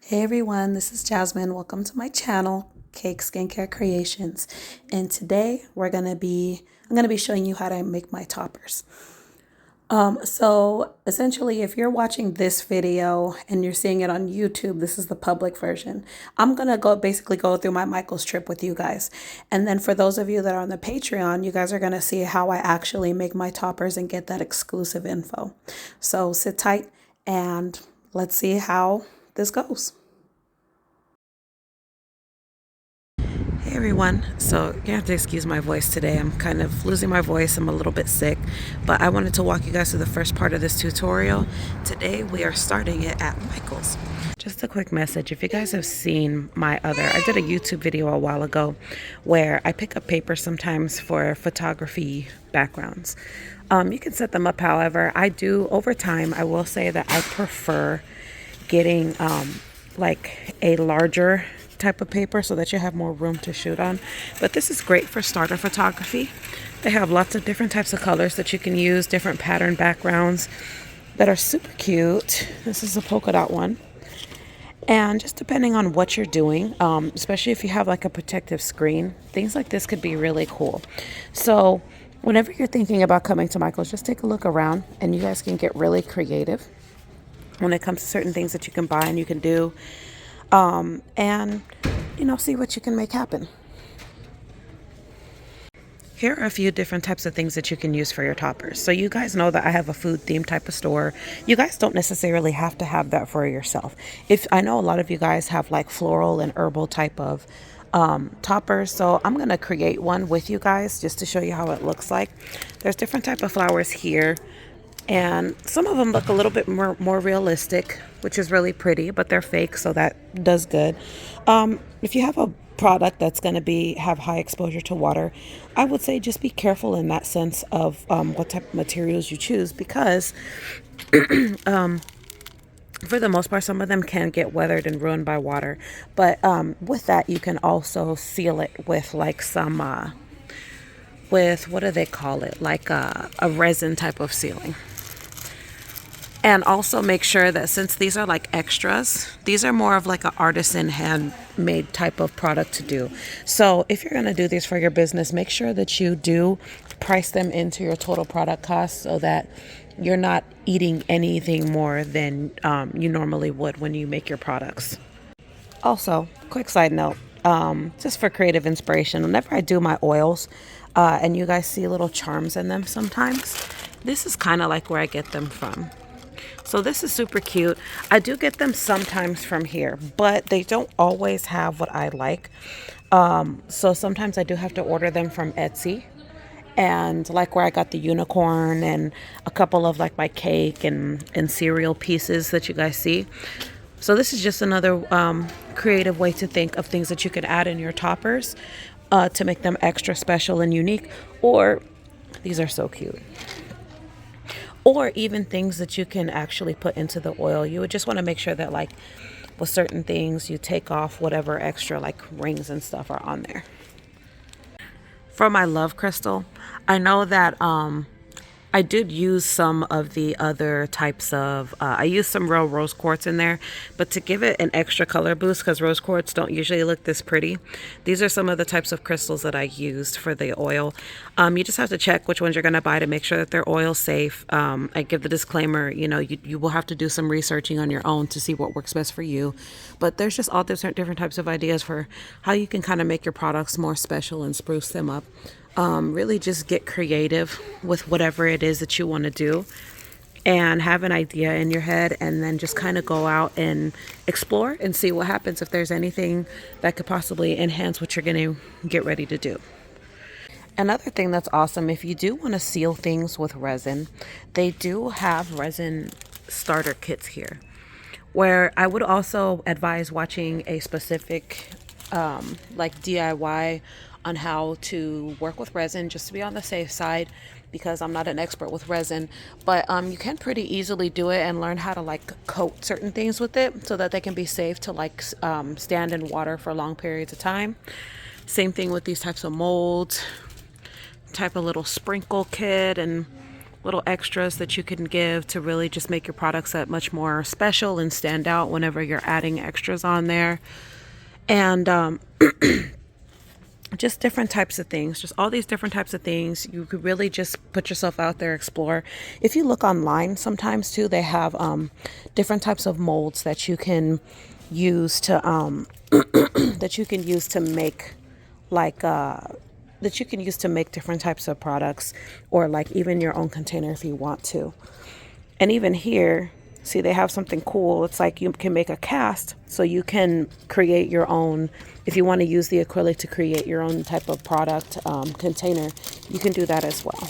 Hey everyone, this is Jasmine. Welcome to my channel, Cake Skincare Creations. And today I'm gonna be showing you how to make my toppers. So essentially, if you're watching this video and you're seeing it on YouTube, this is the public version. I'm gonna basically go through my Michaels trip with you guys. And then for those of you that are on the Patreon, you guys are gonna see how I actually make my toppers and get that exclusive info. So sit tight and let's see how this goes. Hey everyone, so you have to excuse my voice today. I'm kind of losing my voice. I'm a little bit sick, but I wanted to walk you guys through the first part of this tutorial. Today we are starting it at Michael's. Just a quick message. If you guys have seen I did a YouTube video a while ago where I pick up paper sometimes for photography backgrounds. You can set them up however. Over time, I will say that I prefer getting like a larger type of paper so that you have more room to shoot on. But this is great for starter photography. They have lots of different types of colors that you can use, different pattern backgrounds that are super cute. This is a polka dot one. And just depending on what you're doing, especially if you have like a protective screen, things like this could be really cool. So whenever you're thinking about coming to Michael's, just take a look around and you guys can get really creative when it comes to certain things that you can buy and you can do. And see what you can make happen. Here are a few different types of things that you can use for your toppers. So you guys know that I have a food themed type of store. You guys don't necessarily have to have that for yourself. If I know a lot of you guys have like floral and herbal type of toppers, so I'm gonna create one with you guys just to show you how it looks like. There's different type of flowers here, and some of them look a little bit more realistic, which is really pretty, but they're fake, so that does good. If you have a product that's going to have high exposure to water, I would say just be careful in that sense of what type of materials you choose, because for the most part, some of them can get weathered and ruined by water. But with that, you can also seal it with like some with, what do they call it, like a resin type of sealing. And also make sure that since these are like extras, these are more of like an artisan handmade type of product to do. So if you're going to do these for your business, make sure that you do price them into your total product cost so that you're not eating anything more than you normally would when you make your products. Also, quick side note, just for creative inspiration, whenever I do my oils and you guys see little charms in them sometimes, this is kind of like where I get them from. So this is super cute. I do get them sometimes from here, but they don't always have what I like. So sometimes I do have to order them from Etsy. And like where I got the unicorn and a couple of like my cake and cereal pieces that you guys see. So this is just another creative way to think of things that you could add in your toppers to make them extra special and unique. Or these are so cute. Or even things that you can actually put into the oil. You would just want to make sure that like with certain things you take off whatever extra like rings and stuff are on there. For my love crystal, I know that I did use some of the other types of, I used some real rose quartz in there, but to give it an extra color boost, because rose quartz don't usually look this pretty, these are some of the types of crystals that I used for the oil. You just have to check which ones you're going to buy to make sure that they're oil safe. I give the disclaimer, you will have to do some researching on your own to see what works best for you. But there's just all different types of ideas for how you can kind of make your products more special and spruce them up. Really just get creative with whatever it is that you want to do and have an idea in your head, and then just kind of go out and explore and see what happens, if there's anything that could possibly enhance what you're going to get ready to do. Another thing that's awesome, if you do want to seal things with resin, they do have resin starter kits here, where I would also advise watching a specific like DIY on how to work with resin, just to be on the safe side, because I'm not an expert with resin. But you can pretty easily do it and learn how to like coat certain things with it so that they can be safe to like stand in water for long periods of time. Same thing with these types of molds, type of little sprinkle kit and little extras that you can give to really just make your products that much more special and stand out whenever you're adding extras on there. And just different types of things, just all these different types of things. You could really just put yourself out there, explore. If you look online sometimes too, they have different types of molds that you can use to that you can use to make like that you can use to make different types of products, or like even your own container if you want to. And even here, see, they have something cool. It's like you can make a cast, so you can create your own. If you want to use the acrylic to create your own type of product container, you can do that as well.